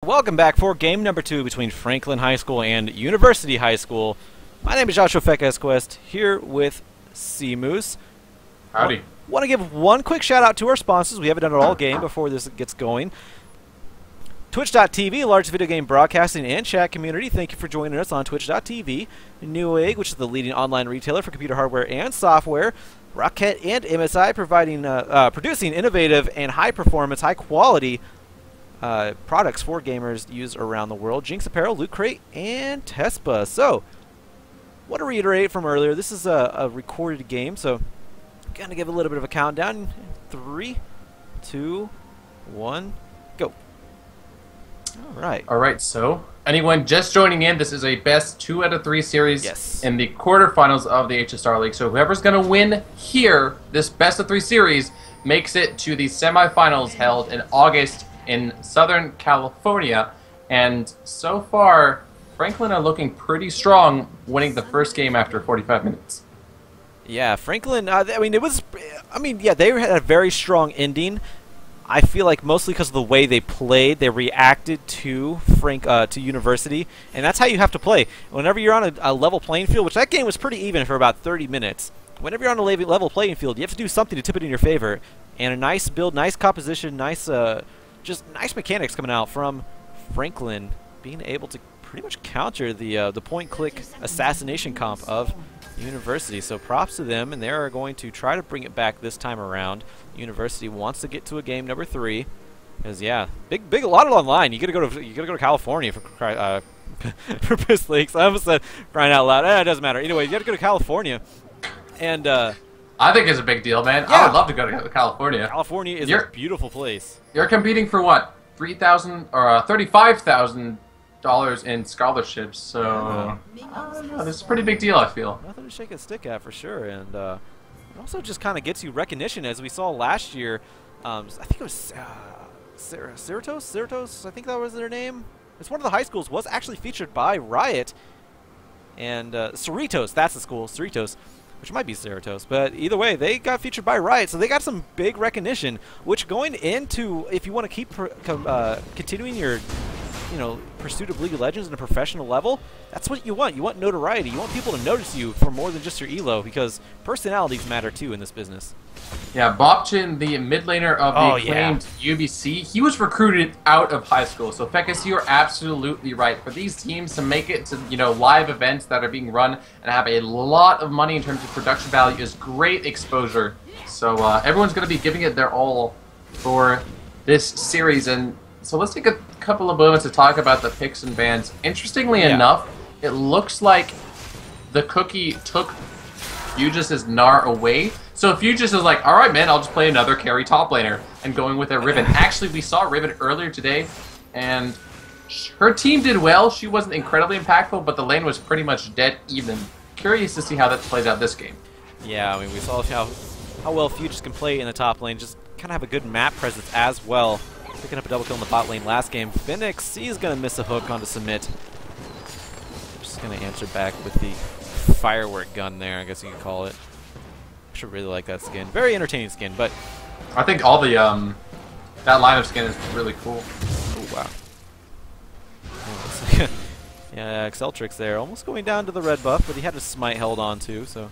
welcome back for game number 2 between Franklin High School and University High School. My name is Joshua Fekesquest, here with C-Moose. Howdy. Want to give one quick shout out to our sponsors. We haven't done it all game before this gets going. Twitch.tv, largest video game broadcasting and chat community. Thank you for joining us on Twitch.tv. Newegg, which is the leading online retailer for computer hardware and software. Ro8 and MSI providing, producing innovative and high-performance, high-quality products for gamers used around the world. Jinx Apparel, Loot Crate, and Tespa. So, want to reiterate from earlier, this is a recorded game, so going to give a little bit of a countdown. 3, 2, 1, go. All right, so anyone just joining in, this is a best 2 out of 3 series in the quarterfinals of the HSL League. So whoever's going to win here, this best of 3 series, makes it to the semifinals held in August in Southern California. And so far, Franklin are looking pretty strong, winning the first game after 45 minutes. Yeah, Franklin, yeah, they had a very strong ending. I feel like mostly because of the way they played, they reacted to University, and that's how you have to play. Whenever you're on a level playing field, which that game was pretty even for about 30 minutes, whenever you're on a level playing field, you have to do something to tip it in your favor. And a nice build, nice composition, just nice mechanics coming out from Franklin, being able to pretty much counter the point-click assassination comp of University. So props to them, and they're going to try to bring it back this time around. University wants to get to a game number 3, because yeah, a lot of online. You gotta go to California for piss leaks. I almost said crying out loud. It doesn't matter. Anyway, you gotta go to California, and I think it's a big deal, man. Yeah. I would love to go to California. California is a beautiful place. You're competing for what, $3,000 or $35,000 in scholarships. So I don't know, this is a pretty big deal, I feel. Nothing to shake a stick at for sure, and it also just kind of gets you recognition, as we saw last year. I think it was Cerritos, I think that was their name. It's one of the high schools, was actually featured by Ro8, and Cerritos, that's the school, Cerritos, which might be Cerritos, but either way, they got featured by Ro8, so they got some big recognition, which going into, if you want to keep continuing your pursuit of League of Legends at a professional level, that's what you want. You want notoriety. You want people to notice you for more than just your elo, because personalities matter too in this business. Yeah, Bobchin, the mid laner of the acclaimed UBC, he was recruited out of high school. So Fekes, you're absolutely right. For these teams to make it to live events that are being run and have a lot of money in terms of production value is great exposure. So everyone's going to be giving it their all for this series. And so let's take a couple of moments to talk about the picks and bans. Interestingly enough, it looks like the cookie took Fugis' Gnar away. So Fugis is like, all right, man, I'll just play another carry top laner, and going with a Riven. Actually, we saw Riven earlier today, and her team did well. She wasn't incredibly impactful, but the lane was pretty much dead even. Curious to see how that plays out this game. Yeah, I mean, we saw how well Fugis can play in the top lane. Just kind of have a good map presence as well. Picking up a double kill in the bot lane last game. Phoenix, he's going to miss a hook onto Submit. Just going to answer back with the firework gun there, I guess you could call it. I should really like that skin. Very entertaining skin, but I think all the that line of skin is really cool. Oh, wow. Oh, like yeah, Exceltrix there. Almost going down to the red buff, but he had his smite held on too, so...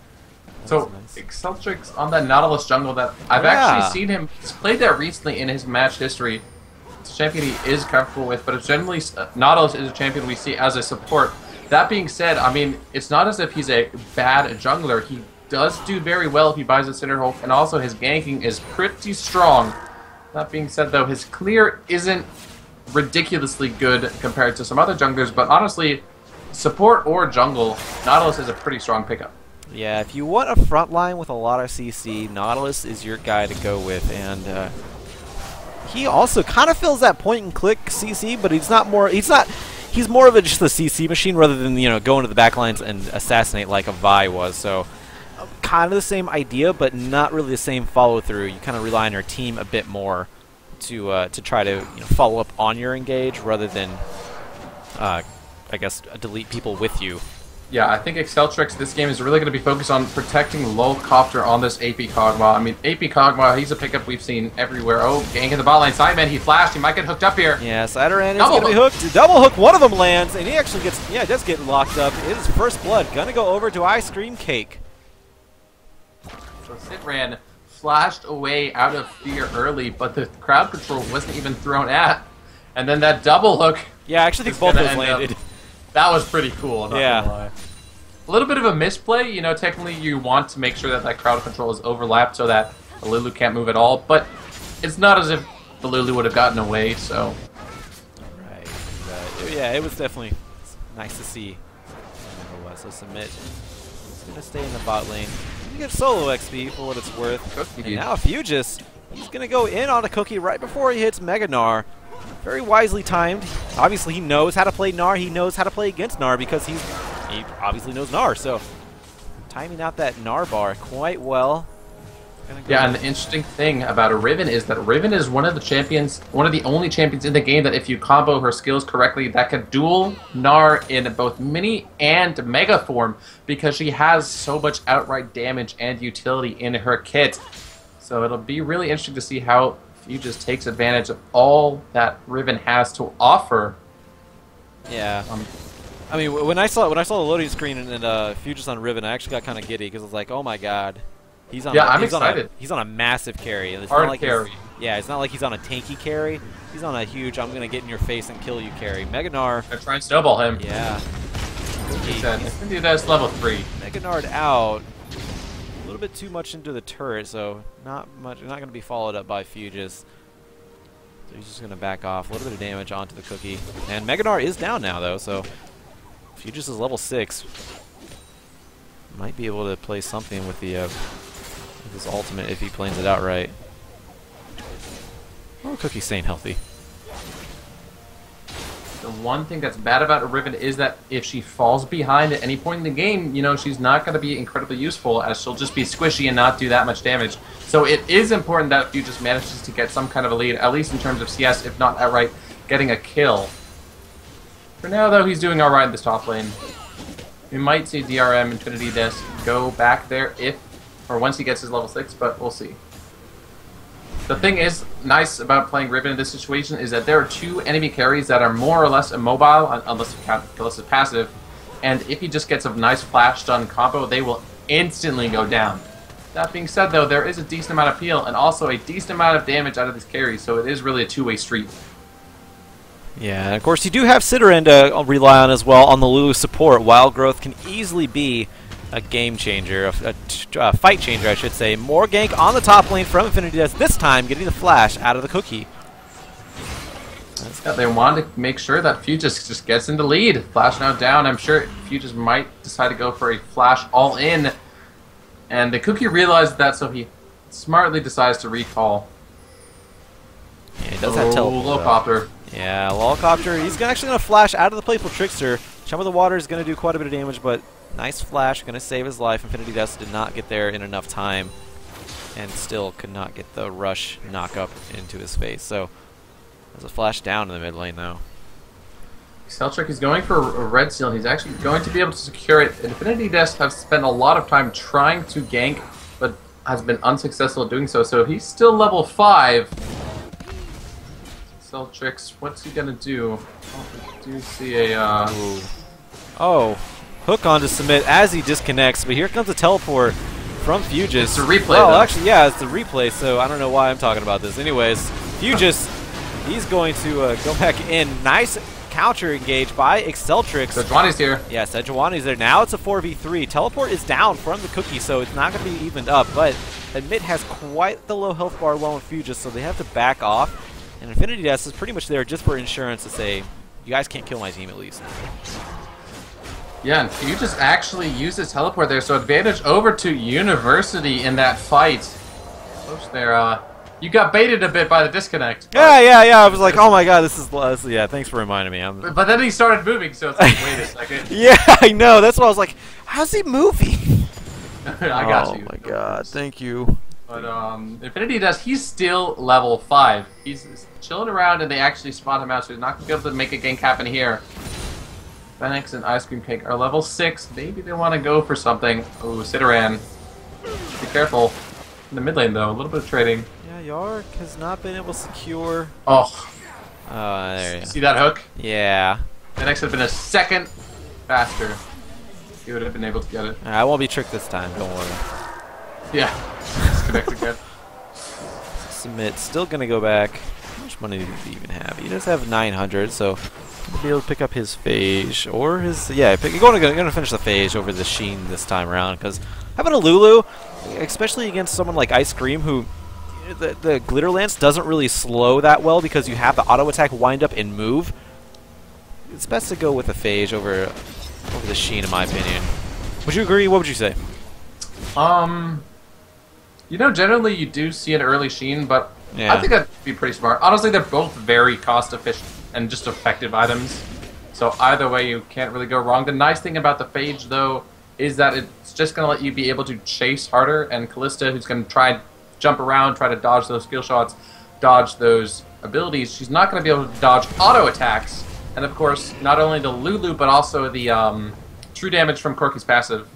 So, nice. Exceltrix on that Nautilus jungle that I've actually seen him. He's played that recently in his match history. It's a champion he is comfortable with, but it's generally Nautilus is a champion we see as a support. That being said, I mean, it's not as if he's a bad jungler. He does do very well if he buys a Cinder Hulk, and also his ganking is pretty strong. That being said, though, his clear isn't ridiculously good compared to some other junglers, but honestly, support or jungle, Nautilus is a pretty strong pickup. Yeah, if you want a front line with a lot of CC, Nautilus is your guy to go with, and he also kind of fills that point and click CC, but he's more of just a CC machine rather than going to the back lines and assassinate like a Vi was. So kind of the same idea, but not really the same follow through. You kind of rely on your team a bit more to try to follow up on your engage rather than I guess delete people with you. Yeah, I think Exceltrix this game is really going to be focused on protecting Lolcopter on this AP Kog'Maw. I mean, AP Kog'Maw, he's a pickup we've seen everywhere. Oh, gank in the bot lane. Sideman, he flashed. He might get hooked up here. Yeah, Sideran is going to be hooked. Double hook, one of them lands, and he actually gets, yeah, does get locked up. It is first blood. Going to go over to Ice Cream Cake. So Sitran flashed away out of fear early, but the crowd control wasn't even thrown at. And then that double hook. Yeah, I actually think both those landed. That was pretty cool, I'm not gonna lie. A little bit of a misplay, you know, technically you want to make sure that that crowd control is overlapped so that the Lulu can't move at all, but it's not as if the Lulu would have gotten away, so. Right, yeah, it was definitely nice to see. So Submit is going to stay in the bot lane. You get solo XP for what it's worth. And now Fugis, he's going to go in on a Cookie right before he hits Mega Gnar. Very wisely timed. Obviously, he knows how to play Gnar. He knows how to play against Gnar because he obviously knows Gnar. So, timing out that Gnar bar quite well. Yeah, and the interesting thing about Riven is that Riven is one of the champions, one of the only champions in the game that if you combo her skills correctly, that can duel Gnar in both mini and mega form because she has so much outright damage and utility in her kit. So it'll be really interesting to see how Fugis takes advantage of all that Riven has to offer. Yeah. I mean, when I saw the loading screen and Fugis on Riven, I actually got kind of giddy because I was like, oh my god. He's on I'm excited. He's on a massive carry. And it's Hard not like carry. Yeah, it's not like he's on a tanky carry. He's on a huge, I'm going to get in your face and kill you carry. Mega Gnar. They're trying to snowball him. Yeah. He said, that's level 3. Mega Gnar out. A little bit too much into the turret, so not going to be followed up by Fugis. So he's just going to back off. A little bit of damage onto the Cookie. And Mega Gnar is down now, though, so Fugis is level 6. Might be able to play something with the his ultimate if he plays it out right. Oh, Cookie's staying healthy. The one thing that's bad about Riven is that if she falls behind at any point in the game, you know, she's not going to be incredibly useful as she'll just be squishy and not do that much damage. So it is important that Fugis manages to get some kind of a lead, at least in terms of CS, if not outright getting a kill. For now, though, he's doing alright in this top lane. We might see DRM Infinity Disc go back there or once he gets his level 6, but we'll see. The thing is nice about playing Riven in this situation is that there are 2 enemy carries that are more or less immobile, unless you count Phyllis as passive, and if he just gets a nice flash stun combo, they will instantly go down. That being said, though, there is a decent amount of peel and also a decent amount of damage out of this carry, so it is really a two-way street. Yeah, and of course you do have Sidoran to rely on as well on the Lulu support. Wild Growth can easily be a game changer, a fight changer, I should say. More gank on the top lane from Infinity Death, this time getting the flash out of the Cookie. Yeah, they wanted to make sure that Fugis just gets in the lead. Flash now down. I'm sure Fugis might decide to go for a flash all in. And the Cookie realized that, so he smartly decides to recall. Yeah, he does have teleport. Lolcopter. Yeah, Lolcopter. He's actually going to flash out of the Playful Trickster. Chum of the Water is going to do quite a bit of damage, but nice flash. Going to save his life. Infinity Dust did not get there in enough time. And still could not get the rush knock up into his face. So, there's a flash down in the mid lane, though. Exceltrix is going for a red seal. He's actually going to be able to secure it. Infinity Dust have spent a lot of time trying to gank, but has been unsuccessful at doing so. So he's still level 5. Exceltrix, what's he gonna do? Oh, we do see a. Oh, hook on to submit as he disconnects, but here comes a teleport from Fugis. It's a replay. Well, though. Actually, yeah, it's the replay. So I don't know why I'm talking about this. Anyways, Fugis, he's going to go back in. Nice counter engage by Exceltrix. Sejuani's here. Yeah, Sejuani's there. Now it's a 4v3. Teleport is down from the Cookie, so it's not going to be evened up. But Admit has quite the low health bar along with Fugis, so they have to back off. And Infinity Death is pretty much there just for insurance to say, you guys can't kill my team at least. Yeah, and Fugis actually uses teleport there, so advantage over to University in that fight. Close there. You got baited a bit by the disconnect. Yeah. I was like, oh my god, this is yeah, thanks for reminding me. But then he started moving, so it's like, wait a second. Yeah, I know. That's why I was like, how's he moving? I got you. Oh my god, thank you. But Infinity Dust, he's still level 5. He's chilling around, and they actually spot him out, so he's not going to be able to make a gank happen here. Phoenix and Ice Cream Cake are level 6. Maybe they want to go for something. Ooh, Cideran. Be careful. In the mid lane, though. A little bit of trading. Yeah, Yark has not been able to secure. Oh. There you go. See that hook? Yeah. Phoenix had been a second faster. He would have been able to get it. I won't be tricked this time, don't worry. Yeah. Disconnect again. Submit. Still going to go back. How much money does he even have? He does have 900, so he'll be able to pick up his Phage. Or his... Yeah, going to finish the Phage over the Sheen this time around, because having a Lulu, especially against someone like Ice Cream, who... The Glitter Lance doesn't really slow that well because you have the auto attack wind up and move. It's best to go with a Phage over the Sheen, in my opinion. Would you agree? What would you say? You know, generally you do see an early Sheen, but yeah. I think that'd be pretty smart. Honestly, they're both very cost efficient and just effective items. So either way, you can't really go wrong. The nice thing about the Phage, though, is that it's just going to let you be able to chase harder, and Callista, who's going to try jump around, try to dodge those skill shots, dodge those abilities, she's not going to be able to dodge auto attacks. And of course, not only the Lulu, but also the true damage from Corki's passive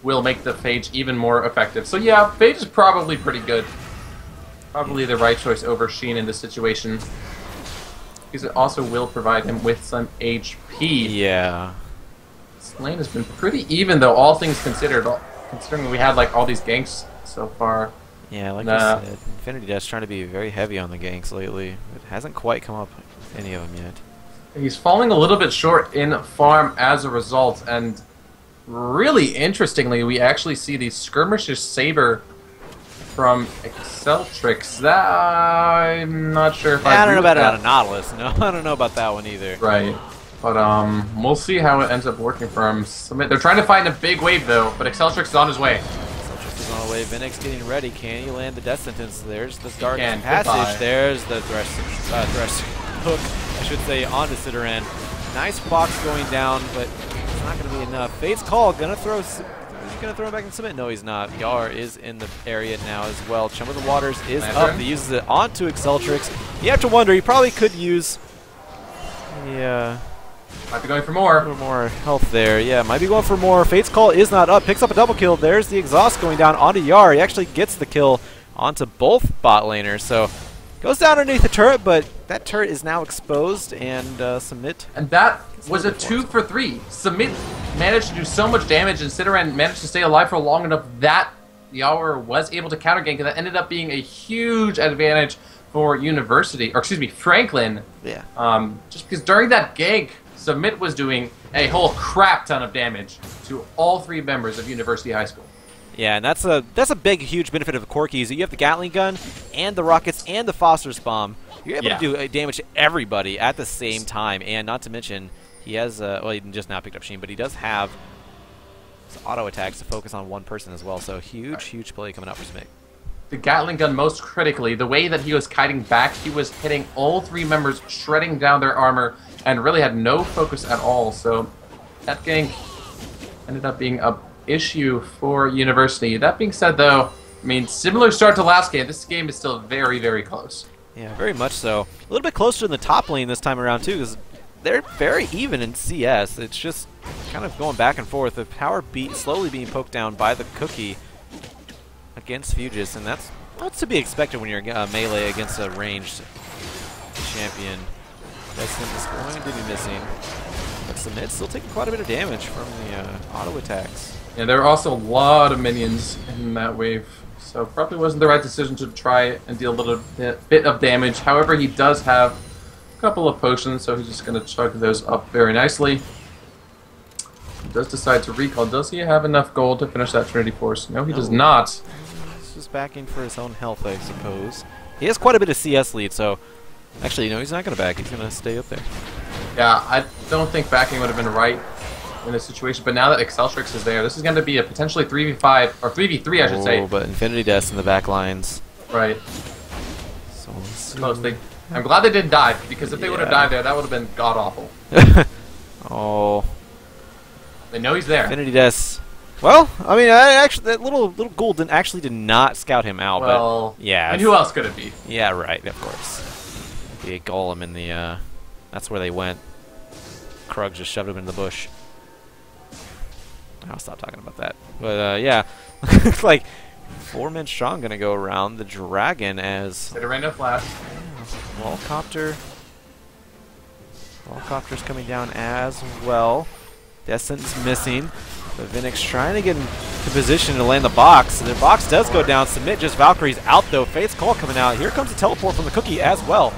will make the Phage even more effective. So yeah, Phage is probably pretty good. Probably the right choice over Sheen in this situation. Because it also will provide him with some HP. Yeah. This lane has been pretty even, though, all things considered, considering we had like all these ganks so far. Yeah, like I said, Infinity Dash trying to be very heavy on the ganks lately. It hasn't quite come up with any of them yet. He's falling a little bit short in farm as a result, and really interestingly, we actually see the Skirmisher's Saber from Exceltrix. That I'm not sure if I don't know about it out of Nautilus. No, I don't know about that one either. Right. But we'll see how it ends up working for him. They're trying to find a big wave though, but Exceltrix is on his way. Is on the way. Vinix getting ready. Can he land the death sentence? There's the dark passage. There's the thresh hook, I should say, onto Cideran. Nice box going down, but it's not going to be enough. Fate's call. Is he gonna throw him back in submit? No, he's not. Yar is in the area now as well. Chum of the Waters is up. He uses it onto Exceltrix. You have to wonder. He probably could use. Yeah. Might be going for more. A little more health there. Yeah, might be going for more. Fate's Call is not up. Picks up a double kill. There's the exhaust going down onto Yar. He actually gets the kill onto both bot laners. So goes down underneath the turret, but that turret is now exposed, and Submit. And that was a 2 for 3. Submit managed to do so much damage, and Cideran managed to stay alive for long enough that Yar was able to counter gank, and that ended up being a huge advantage for University, or excuse me, Franklin. Yeah. Just because during that gank, Submit was doing a whole crap ton of damage to all 3 members of University High School. Yeah, and that's a big, huge benefit of Corki's. You have the Gatling gun and the rockets and the Foster's bomb. You're able to do damage to everybody at the same time, and not to mention he has well, he just now picked up Sheen, but he does have his auto attacks to focus on one person as well. So huge play coming out for Submit. The Gatling gun, most critically, the way that he was kiting back, he was hitting all 3 members, shredding down their armor, and really had no focus at all. So that gank ended up being a issue for University. That being said, though, I mean, similar start to last game. This game is still very, very close. Yeah, very much so. A little bit closer in the top lane this time around, too, because they're very even in CS. It's just kind of going back and forth. The power slowly being poked down by the Cookie against Fugis, and that's to be expected when you're melee against a ranged champion. Destin is going to be missing, but Submit's still taking quite a bit of damage from the auto attacks. Yeah, there are also a lot of minions in that wave, so probably wasn't the right decision to try and deal a little bit of damage. However, he does have a couple of potions, so he's just going to chug those up very nicely. He does decide to recall. Does he have enough gold to finish that Trinity Force? No, he does not. He's just backing for his own health, I suppose. He has quite a bit of CS lead, so actually, no, he's not going to back. He's going to stay up there. Yeah, I don't think backing would have been right in this situation, but now that Exceltrix is there, this is going to be a potentially 3v5, or 3v3, I should say. Oh, but Infinity Deaths in the back lines. Right. So close. I'm glad they didn't die, because if they would have died there, that would have been god-awful. Oh. They know he's there. Infinity Deaths. Well, I mean, actually, that little ghoul did not scout him out. Well, but yeah. And who else could it be? Yeah, right. Of course. The golem in the. That's where they went. Krug just shoved him in the bush. I'll stop talking about that. But yeah, looks like 4 men strong gonna go around the dragon as no flash. Wallcopter's coming down as well. Descent's missing. But Vinix trying to get into position to land the box. The box does go down. Submit just Valkyrie's out though. Fate's Call coming out. Here comes a teleport from the Cookie as well.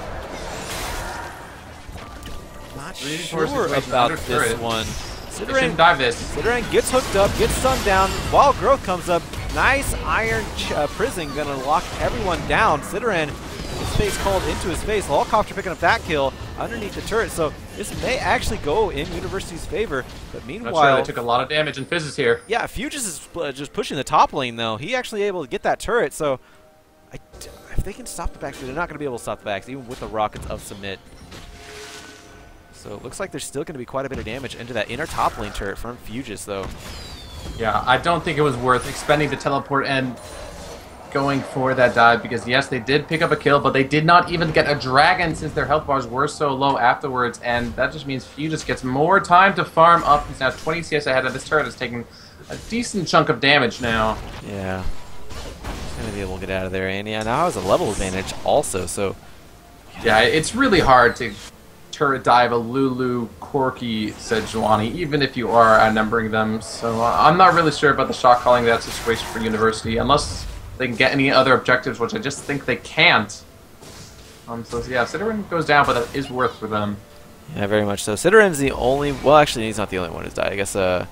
Not sure about this one. Sidorang gets hooked up, gets stunned down. Wild Growth comes up. Nice Iron Prison gonna lock everyone down. Sidorang, his face called into his face. Wallcopter picking up that kill underneath the turret. So this may actually go in University's favor. But meanwhile, not sure, they took a lot of damage in Fizzes here. Yeah, Fuges is just pushing the top lane though. He actually able to get that turret. So if they can stop the backs, they're not gonna be able to stop the backs, even with the rockets of Submit. So it looks like there's still going to be quite a bit of damage into that inner top lane turret from Fuges, though. Yeah, I don't think it was worth expending the teleport and going for that dive because, yes, they did pick up a kill, but they did not even get a dragon since their health bars were so low afterwards, and that just means Fuges gets more time to farm up. He's now 20 CS ahead, and this turret is taking a decent chunk of damage now. Yeah. He's going to be able to get out of there, and yeah, now has a level advantage also, so... Yeah, it's really hard to turret dive a Lulu, Corki, Sejuani, even if you are outnumbering them. So I'm not really sure about the shot calling that situation for University, unless they can get any other objectives, which I just think they can't. So yeah, Sidorang goes down, but that is worth for them. Yeah, very much so. Sidorang's the only... Well, actually, he's not the only one who's died. I guess Yar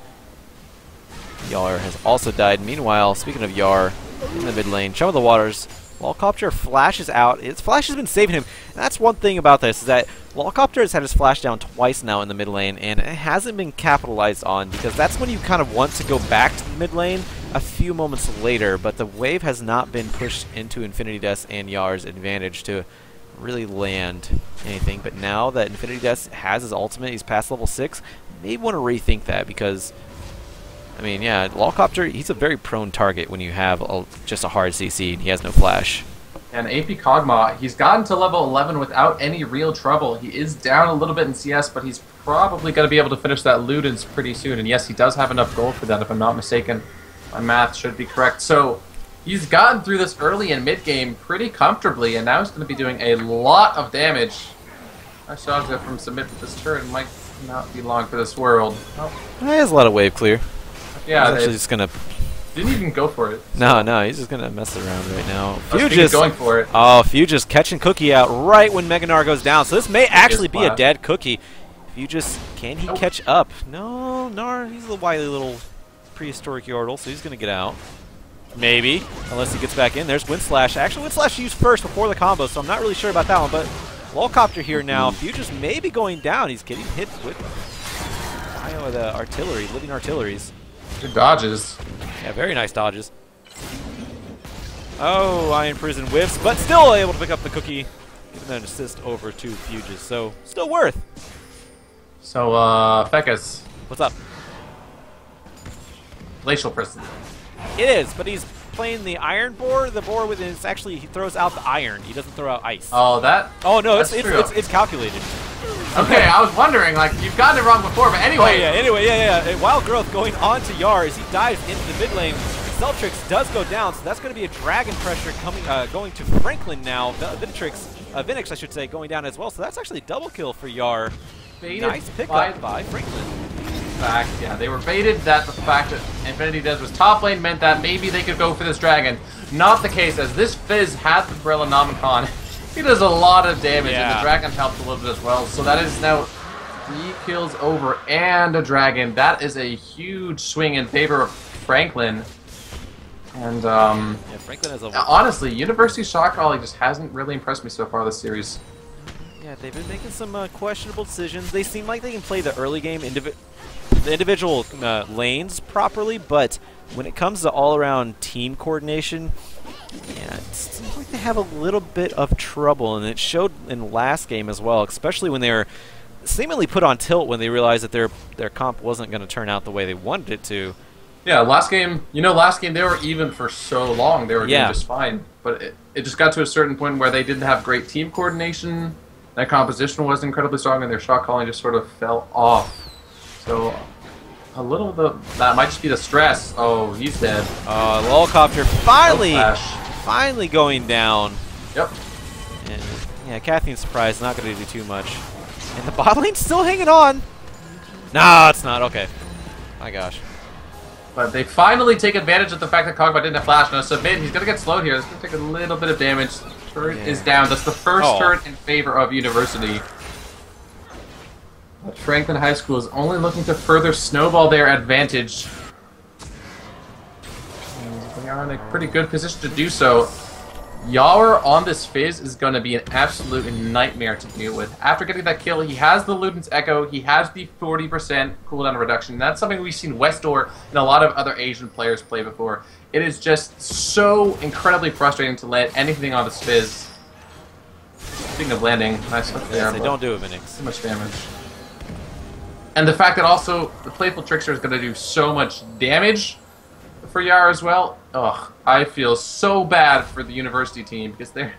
has also died. Meanwhile, speaking of Yar, in the mid lane, Chum of the Waters... Wallcopter flashes out. His flash has been saving him. And that's one thing about this, is that Wallcopter has had his flash down twice now in the mid lane, and it hasn't been capitalized on, because that's when you kind of want to go back to the mid lane a few moments later, but the wave has not been pushed into Infinity Death and Yar's advantage to really land anything. But now that Infinity Death has his ultimate, he's past level 6, maybe want to rethink that, because I mean, yeah, Wallcopter, he's a very prone target when you have just a hard CC and he has no flash. And AP Kog'Maw, he's gotten to level 11 without any real trouble. He is down a little bit in CS, but he's probably going to be able to finish that Ludens pretty soon. And yes, he does have enough gold for that, if I'm not mistaken. My math should be correct. So he's gotten through this early and mid-game pretty comfortably, and now he's going to be doing a lot of damage. I saw that from Submit, but this turret might not be long for this world. Oh. He has a lot of wave clear. Yeah, he's actually just gonna. Didn't even go for it. So. No, he's just gonna mess around right now. Fuges going for it. Oh, Fuges catching Cookie out right when Mega Gnar goes down. So this may actually be a dead Cookie. Fuges, can he catch up? No, Gnar, he's a wily little prehistoric Yordle, so he's gonna get out. Maybe, unless he gets back in. There's Wind Slash. Actually, Wind Slash used first before the combo, so I'm not really sure about that one. But Wallcopter here now. Fuges may be going down. He's getting hit with the artillery, living artilleries. Good dodges. Yeah, very nice dodges. Oh, Iron Prison whiffs, but still able to pick up the Cookie, giving an assist over to Fuges. So, still worth. So, Fekis. What's up? Glacial Prison. It is, but he's playing the iron boar. The boar with his actually, he throws out the iron. He doesn't throw out ice. Oh, that? Oh no, it's calculated. Okay, I was wondering, like, you've gotten it wrong before, but anyway. Oh, yeah. Wild Growth going on to Yar as he dives into the mid lane. Celtrix does go down, so that's going to be a dragon pressure coming, going to Franklin now. Vinix, I should say, going down as well. So that's actually a double kill for Yar. Nice pickup by Franklin. Fact, yeah, they were baited that the fact that Infinity Death was top lane meant that maybe they could go for this dragon. Not the case, as this Fizz had the Brelonomicon. He does a lot of damage, and the dragon helped a little bit as well. So that is now 3 kills over and a dragon. That is a huge swing in favor of Franklin. And yeah, Franklin has a honestly, University shot calling just hasn't really impressed me so far this series. Yeah, they've been making some questionable decisions. They seem like they can play the early game the individual lanes properly, but when it comes to all-around team coordination, yeah, it seems like they have a little bit of trouble, and it showed in the last game as well, especially when they were seemingly put on tilt when they realized that their comp wasn't going to turn out the way they wanted it to. Yeah, last game they were even for so long. They were doing just fine, but it just got to a certain point where they didn't have great team coordination, That composition was incredibly strong, and their shot calling just sort of fell off. So a little of that might just be the stress. Oh, he's dead. Lolcopter finally going down. Yep. And, yeah, Catherine's surprised, not going to do too much. And the bot lane's still hanging on. No, it's not. Okay. My gosh. But they finally take advantage of the fact that Kog'Maw didn't have flash. Now submit, he's going to get slowed here. It's going to take a little bit of damage. Turret is down. That's the first turret in favor of University. But Franklin High School is only looking to further snowball their advantage. And they are in a pretty good position to do so. Yar on this Fizz is going to be an absolute nightmare to deal with. After getting that kill, he has the Luden's Echo, he has the 40% cooldown reduction. That's something we've seen Westdoor and a lot of other Asian players play before. It is just so incredibly frustrating to land anything on this Fizz. Speaking of landing, nice hook there. Yes, don't do it, Minix. Too much damage. And the fact that also the Playful Trickster is going to do so much damage for Yar as well. Ugh, I feel so bad for the University team because they're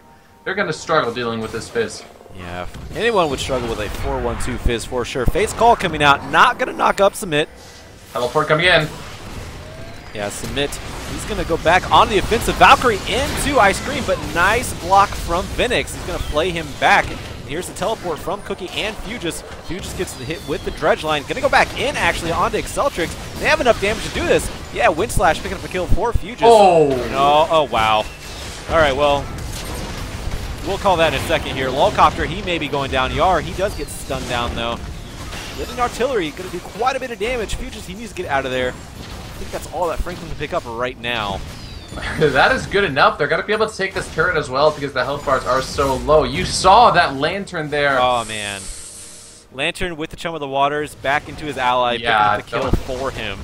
going to struggle dealing with this Fizz. Yeah, anyone would struggle with a 4-1-2 Fizz for sure. Face Call coming out, not going to knock up Submit. Teleport coming in. Yeah, Submit, he's going to go back on the offensive. Valkyrie into Ice Cream, but nice block from Vinix. He's going to play him back. Here's the teleport from Cookie and Fugis. Fugis gets the hit with the Dredge Line. Gonna go back in, actually, onto Exceltrix. They have enough damage to do this. Yeah, Wind Slash picking up a kill for Fugis. Oh! No, oh, wow. All right, well, we'll call that in a second here. Lolcopter, he may be going down. Yar, he does get stunned down, though. Living Artillery, gonna do quite a bit of damage. Fugis, he needs to get out of there. I think that's all that Franklin can pick up right now. That is good enough. They're going to be able to take this turret as well because the health bars are so low. You saw that Lantern there. Oh, man. Lantern with the Chum of the Waters back into his ally, picking up the kill for him.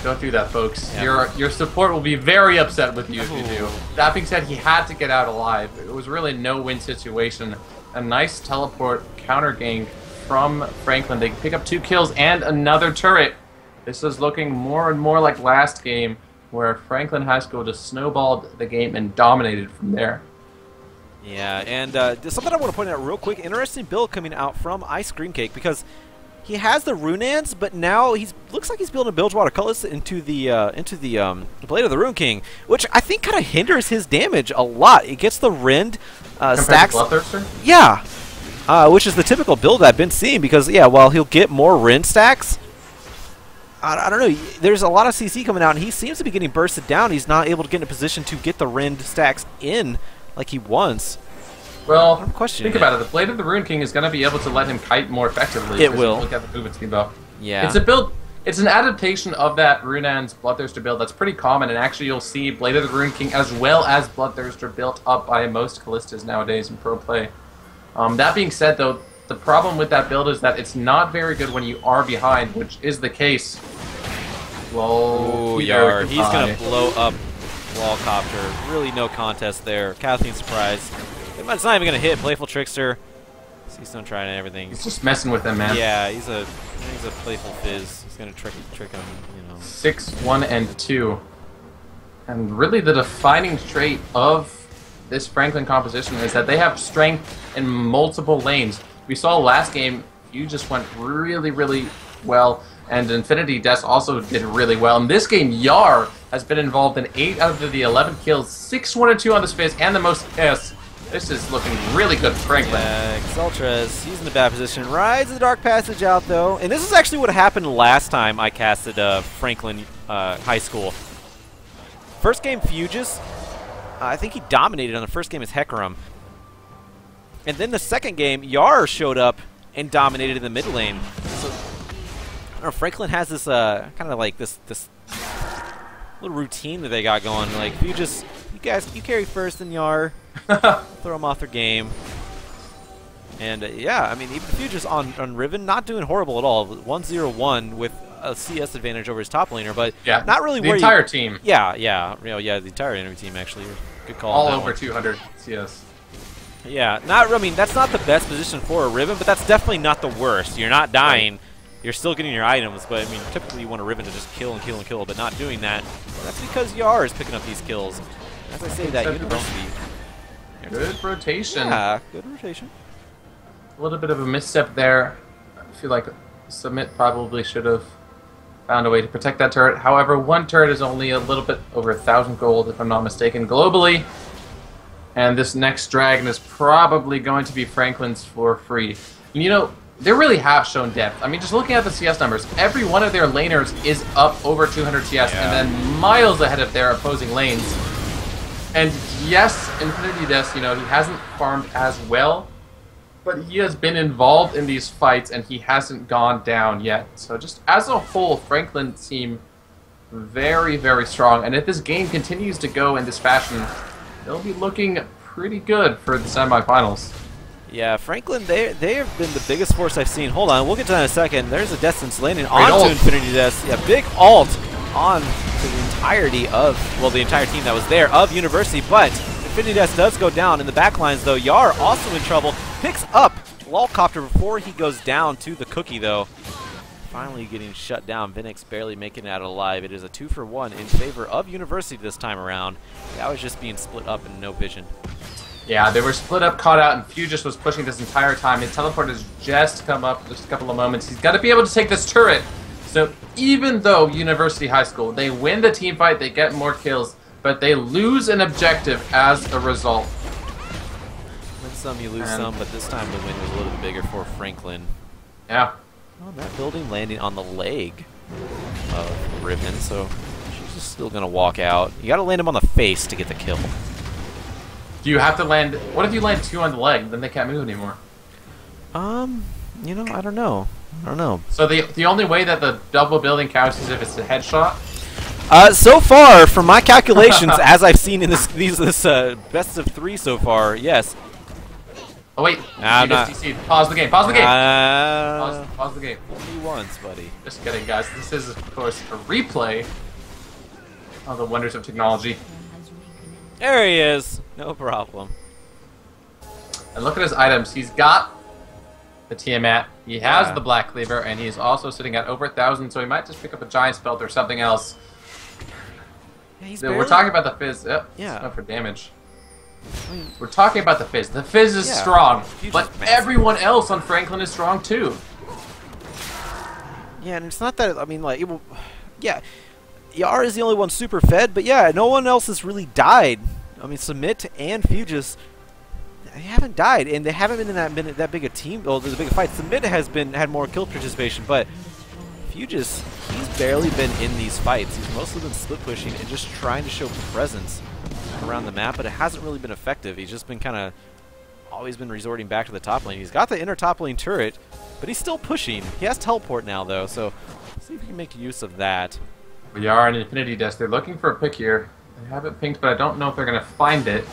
Don't do that, folks. Yeah. Your support will be very upset with you if you do. That being said, he had to get out alive. It was really no-win situation. A nice teleport counter gank from Franklin. They can pick up 2 kills and another turret. This is looking more and more like last game, where Franklin High School just snowballed the game and dominated from there. Yeah, and something I want to point out real quick, interesting build coming out from Ice Cream Cake, because he has the Runans, but now looks like he's building a Bilgewater Cutlass into the Blade of the Rune King, which I think kind of hinders his damage a lot. It gets the Rend stacks. Bloodthirster? Yeah, which is the typical build I've been seeing, because, yeah, while he'll get more Rend stacks, I don't know. There's a lot of CC coming out, and he seems to be getting bursted down. He's not able to get in a position to get the Rend stacks in like he wants. Well, think about it. The Blade of the Rune King is going to be able to let him kite more effectively. It will. Look at the movement speed buff. Yeah. It's a build. It's an adaptation of that Runan's Bloodthirster build that's pretty common, and actually you'll see Blade of the Rune King as well as Bloodthirster built up by most Callistas nowadays in pro play. That being said, though, the problem with that build is that it's not very good when you are behind, which is the case. Whoa, Yar, he's going to blow up Lolcopter. Really no contest there. Kathleen surprise. It's not even going to hit. Playful Trickster. Seastone trying everything. He's just messing with them, man. Yeah, he's a playful Fizz. He's going to trick him, you know. 6, 1, and 2. And really the defining trait of this Franklin composition is that they have strength in multiple lanes. We saw last game, you just went really, really well, and Infinity Death also did really well. In this game, Yar has been involved in 8 out of the 11 kills, 6, 1, and 2 on this Fizz, and the most S. This is looking really good for Franklin. Yeah, Exaltrez, he's in a bad position. Rides the Dark Passage out, though. And this is actually what happened last time I casted Franklin High School. First game, Fugis. I think he dominated on the first game as Hecarim. And then the second game, Yar showed up and dominated in the mid lane. So, I don't know, Franklin has this kind of like this little routine that they got going. Like, Fugis, you carry first, then Yar. Throw them off their game. And yeah, I mean, even Fugis on Riven, not doing horrible at all. 1-0-1 with a CS advantage over his top laner, but yeah, not really the entire team. Yeah, the entire enemy team actually. Good call. All over 200 CS. Yeah, I mean, that's not the best position for a Riven, but that's definitely not the worst. You're not dying. Right. You're still getting your items, but I mean, typically you want a Riven to just kill and kill and kill, but not doing that. That's because Yar is picking up these kills. As I say that, University. Good rotation. Yeah, good rotation. A little bit of a misstep there. I feel like Submit probably should have found a way to protect that turret. However, one turret is only a little bit over 1,000 gold, if I'm not mistaken, globally. And this next dragon is probably going to be Franklin's for free. And, you know, they really have shown depth. I mean, just looking at the CS numbers, every one of their laners is up over 200 CS, and then miles ahead of their opposing lanes. And yes, Infinity Death, you know, he hasn't farmed as well, but he has been involved in these fights, and he hasn't gone down yet. So just as a whole, Franklin seem very, very strong. And if this game continues to go in this fashion, they'll be looking pretty good for the semifinals. Yeah, Franklin, they have been the biggest force I've seen. Hold on, we'll get to that in a second. There's a Destins landing onto Infinity Death. Yeah, big ult on to the entirety of, well, the entire team that was there of University, but Infinity Death does go down. In the backlines, though, Yar also in trouble. Picks up Lolcopter before he goes down to the Cookie, though. Finally getting shut down. Vinix barely making it out alive. It is a 2-for-1 in favor of University this time around. That was just being split up and no vision. Yeah, they were split up, caught out, and Fugis was pushing this entire time. His teleport has just come up just a couple of moments. He's got to be able to take this turret. So even though University High School, they win the team fight, they get more kills, but they lose an objective as a result. Win some, you lose some, but this time the win was a little bit bigger for Franklin. Yeah. Oh, that building landing on the leg of Ribbon, so she's just still going to walk out. You got to land him on the face to get the kill. Do you have to land... What if you land 2 on the leg? Then they can't move anymore. You know, I don't know. So the only way that the double building counts is if it's a headshot? So far, from my calculations, as I've seen in this best of 3 so far, yes. Oh wait, nah, pause the game, pause the game! Pause the game. Only once, buddy. Just kidding, guys. This is, of course, a replay of the wonders of technology. There he is. No problem. And look at his items. He's got the Tiamat, he has the Black Cleaver, and he's also sitting at over 1,000, so he might just pick up a Giant Spelt or something else. Yeah, we're talking about the Fizz. Yep, yeah. For damage. I mean, we're talking about the Fizz. The Fizz is strong, but everyone else on Franklin is strong too. Yeah, and it's not that, I mean, like, yeah, Yar is the only one super fed, but yeah, no one else has really died. I mean, Submit and Fugis, they haven't died, and they haven't been in that big a team. Well, there's a big fight. Submit has had more kill participation, but Fugis, he's barely been in these fights. He's mostly been split pushing and just trying to show presence around the map, but it hasn't really been effective. He's just been kind of always been resorting back to the top lane. He's got the inner top lane turret, but he's still pushing. He has teleport now, though, so let's see if we can make use of that. We are in Infinity Desk. They're looking for a pick here. They have it pinked, but I don't know if they're going to find it.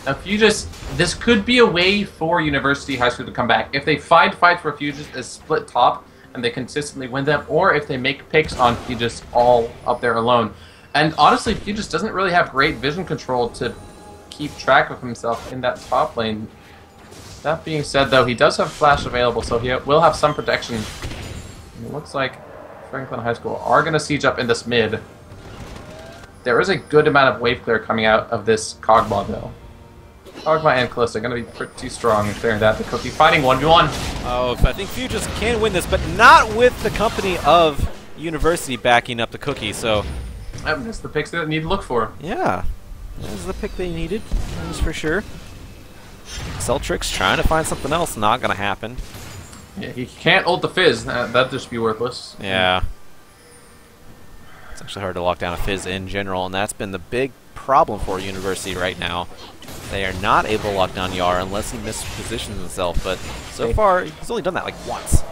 Now, Fugis, this could be a way for University High School to come back. If they find fights where Fugis is split top and they consistently win them, or if they make picks on Fugis all up there alone. And honestly, Fugis doesn't really have great vision control to keep track of himself in that top lane. That being said, though, he does have Flash available, so he will have some protection. And it looks like Franklin High School are going to siege up in this mid. There is a good amount of wave clear coming out of this Kog'Maw, though. Kog'Maw and Kalista are going to be pretty strong in clearing that. The Cookie fighting 1v1. Oh, I think Fugis can win this, but not with the company of University backing up the Cookie, so... That's the picks that they need to look for. Yeah, that's the pick they needed, that is for sure. Celtrix trying to find something else, not going to happen. Yeah, he can't ult the Fizz. That'd just be worthless. Yeah. It's actually hard to lock down a Fizz in general, and that's been the big problem for University right now. They are not able to lock down Yar unless he mispositions himself, but so far, he's only done that like once.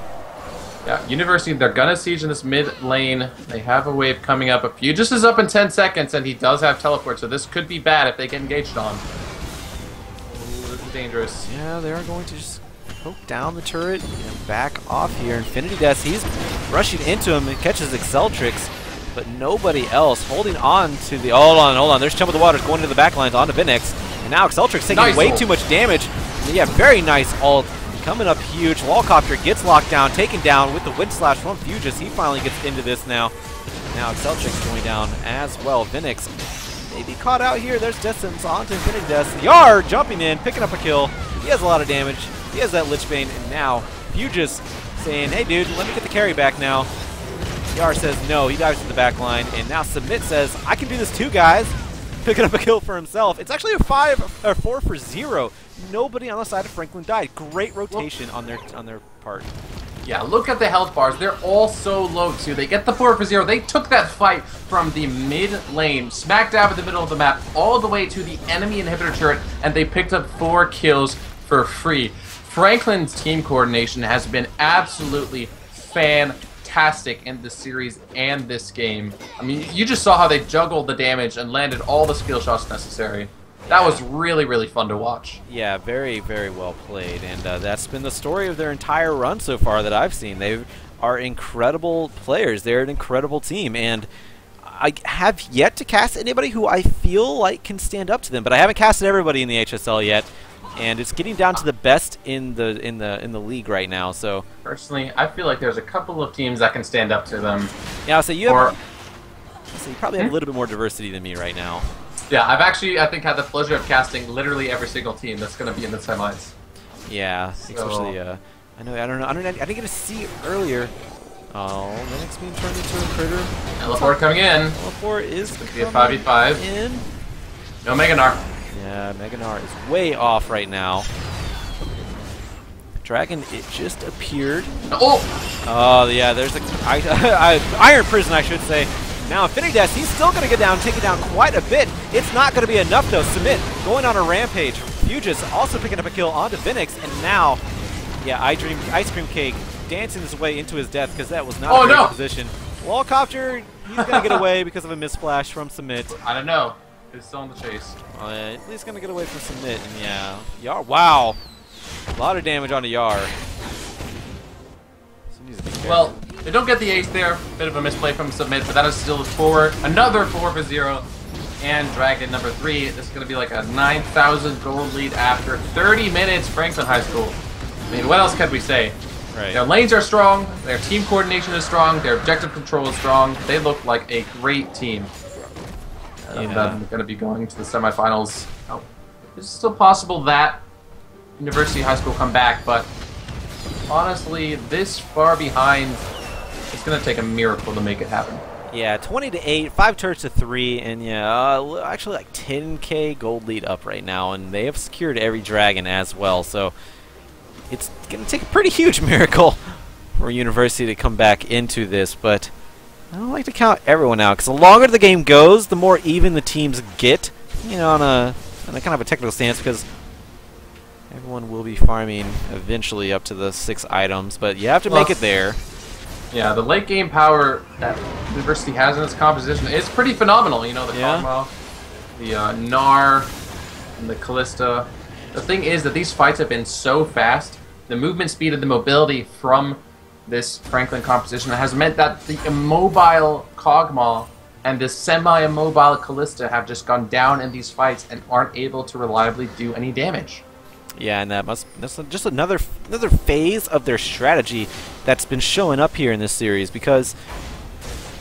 Yeah, University, they're gonna siege in this mid lane. They have a wave coming up. If Fugis is up in 10 seconds, and he does have teleport, so this could be bad if they get engaged on. Ooh, this is dangerous. Yeah, they are going to just poke down the turret and back off here. Infinity Death, he's rushing into him and catches Exceltrix, but nobody else holding on to the... Hold on. There's Chump of the Waters going into the backlines onto Vinix. And now Exceltrix taking way too much damage. Yeah, very nice ult. Coming up huge. Lolcopter gets locked down, taken down with the Wind Slash from Fugis. He finally gets into this now. Now Exceltrix going down as well. Vinix maybe caught out here. There's Distance onto Infinity Death. Yar jumping in, picking up a kill. He has a lot of damage. He has that Lich Bane, and now Fugis saying, hey dude, let me get the carry back now. Yar says no, he dives to the back line, and now Submit says, I can do this too, guys. Picking up a kill for himself. It's actually a 4 for 0. Nobody on the side of Franklin died. Great rotation on their part. Yeah, look at the health bars. They're all so low, too. They get the 4 for 0. They took that fight from the mid lane, smack dab in the middle of the map, all the way to the enemy inhibitor turret, and they picked up 4 kills for free. Franklin's team coordination has been absolutely fantastic in this series and this game. I mean, you just saw how they juggled the damage and landed all the skill shots necessary. That was really, really fun to watch. Yeah, very, very well played, and that's been the story of their entire run so far that I've seen. They are incredible players. They're an incredible team, and I have yet to cast anybody who I feel like can stand up to them, but I haven't casted everybody in the HSL yet, and it's getting down to the best in the league right now. So personally, I feel like there's a couple of teams that can stand up to them. Yeah, so you probably have a little bit more diversity than me right now. Yeah, I've actually, I think, had the pleasure of casting literally every single team that's going to be in the semis. Yeah, so, especially, I didn't get to see it Oh, Linux being turned into a critter. L4 coming in. L4 is going to be a 5v5. In. No Meganar. Yeah, Meganar is way off right now. Dragon, it just appeared. Oh, yeah, there's a Iron Prison, I should say. Now, Infinity Death, he's still going to get down, take it down quite a bit. It's not going to be enough, though. Submit going on a rampage. Fugis also picking up a kill onto Vinix, and now, yeah, Ice Cream Cake dancing his way into his death because that was not a great position. Wallcopter, he's going to get away because of a missplash from Submit. I don't know. He's still in the chase. At least going to get away from Submit, and yeah, Yar, wow. A lot of damage onto Yar. Well, they don't get the ace there. Bit of a misplay from Submit, but that is still another 4 for 0. And Dragon number 3. This is going to be like a 9,000 gold lead after 30 minutes. Franklin High School. I mean, what else could we say? Right. Their lanes are strong. Their team coordination is strong. Their objective control is strong. They look like a great team. And they're going to be going to the semifinals. Oh, it's still possible that University High School come back, but honestly, this far behind, it's going to take a miracle to make it happen. Yeah, 20-8, 5 turrets to 3, and yeah, actually like 10k gold lead up right now, and they have secured every dragon as well, so it's going to take a pretty huge miracle for University to come back into this, but I don't like to count everyone out, because the longer the game goes, the more even the teams get, you know, on a kind of a technical stance, because everyone will be farming eventually up to the 6 items, but you have to make it there. Yeah, the late game power that University has in its composition is pretty phenomenal. You know, the Kog'Maw, the Gnar, and the Callista. The thing is that these fights have been so fast, the movement speed and the mobility from this Franklin composition has meant that the immobile Kog'Maw and this semi-immobile Callista have just gone down in these fights and aren't able to reliably do any damage. Yeah, and that's just another phase of their strategy that's been showing up here in this series, because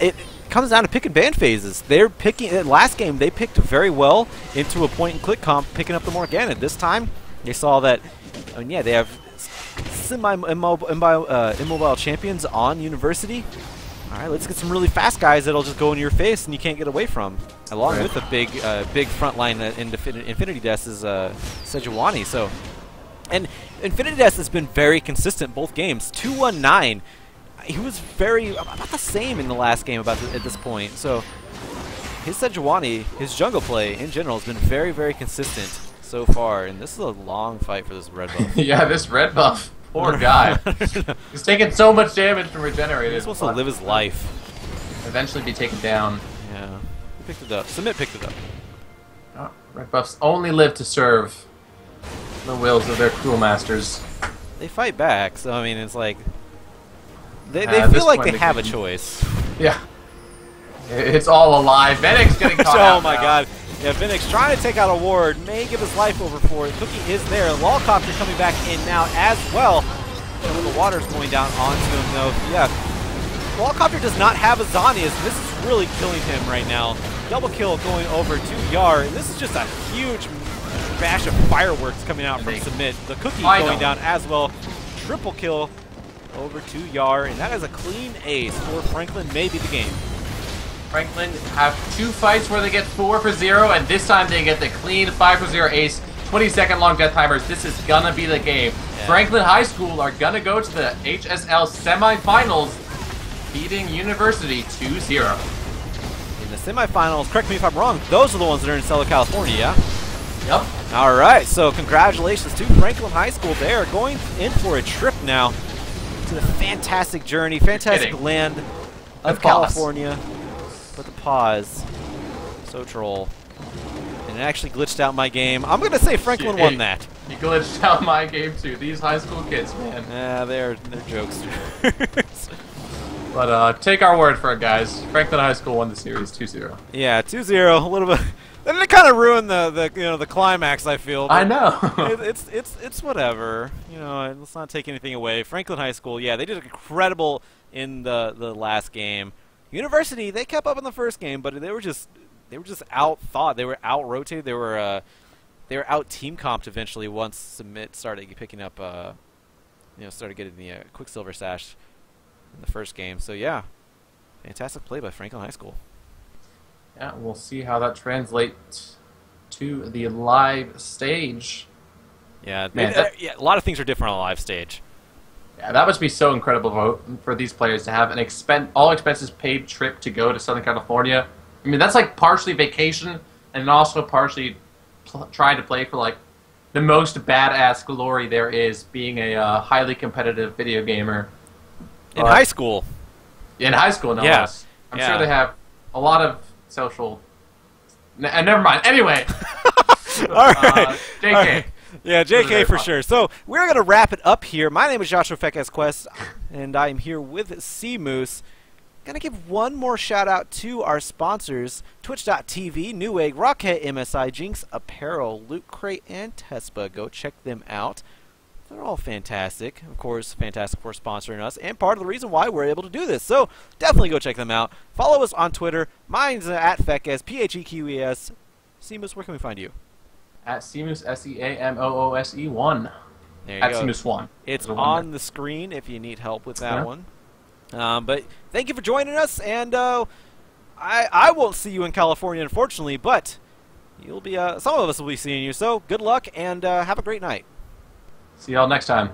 it comes down to pick and ban phases. They're picking last game they picked very well into a point and click comp, picking up the Morgana. This time they saw that, I mean, yeah, they have immobile champions on University. All right, let's get some really fast guys that'll just go in your face and you can't get away from. Along with a big front line in Infinity Death is Sejuani. So, and Infinity Death has been very consistent both games. 2-1-9. He was about the same in the last game at this point. So his Sejuani, his jungle play in general has been very, very consistent so far. And this is a long fight for this red buff. Yeah, this red buff. Poor guy. He's taking so much damage from Regenerated. He's supposed to live his life. Eventually be taken down. Yeah. He picked it up. Submit picked it up. Oh, red buffs only live to serve the wills of their cruel masters. They fight back, so I mean, it's like they feel like they have a choice. Yeah. It's all alive. Vinix getting caught out. Oh my god. Yeah, Vinix trying to take out a ward, may give his life over for it. Cookie is there. Lolcopter coming back in now as well. And the water's going down onto him though. Yeah. Lolcopter does not have a Zanias. This is really killing him right now. Double kill going over to Yar. This is just a huge bash of fireworks coming out from Submit. The cookie going down as well. Triple kill over to Yar, and that is a clean ace for Franklin, maybe the game. Franklin have 2 fights where they get 4 for 0, and this time they get the clean 5 for 0 ace. 20-second long death timers. This is gonna be the game. Yeah. Franklin High School are gonna go to the HSL semifinals, beating University 2-0. In the semifinals, correct me if I'm wrong, those are the ones that are in Southern California, yeah? Yep. All right, so congratulations to Franklin High School. They are going in for a trip now to the fantastic journey, fantastic land of California. But the pause, so troll. And it actually glitched out my game. I'm going to say Franklin won that. You glitched out my game too. These high school kids, man. Yeah, they're jokesters. But take our word for it, guys. Franklin High School won the series 2-0. Yeah, 2-0. A little bit. Then it kind of ruined the climax, I feel. I know. it's whatever. Let's not take anything away. Franklin High School, yeah, they did incredible in the last game. University, they kept up in the first game, but they were just out-thought. They were out-rotated. They were out-team comped eventually once Submit started picking up, started getting the Quicksilver Sash in the first game. So, yeah, fantastic play by Franklin High School. Yeah, we'll see how that translates to the live stage. Yeah, man, a lot of things are different on a live stage. Yeah, that must be so incredible for these players to have an all expenses paid trip to go to Southern California. I mean, that's like partially vacation and also partially trying to play for like the most badass glory there is, being a highly competitive video gamer. In high school. In high school, no less. I'm sure they have a lot of social... never mind. Anyway. All right. JK. All right. Yeah, JK for sure. So we're going to wrap it up here. My name is Joshua Fekes Quest, and I am here with C Moose. Going to give one more shout out to our sponsors, Twitch.tv, Newegg, Rocket, MSI, Jinx, Apparel, Loot Crate, and Tespa. Go check them out. They're all fantastic. Of course, fantastic for sponsoring us, and part of the reason why we're able to do this. So definitely go check them out. Follow us on Twitter. Mine's at Fekes, P-H-E-Q-E-S. C Moose, where can we find you? At Seamoose, SEAMOOSE1. There you at go. Seamoose1. It's on the screen if you need help with that one. But thank you for joining us, and I won't see you in California, unfortunately, but you'll be some of us will be seeing you. So good luck, and have a great night. See y'all next time.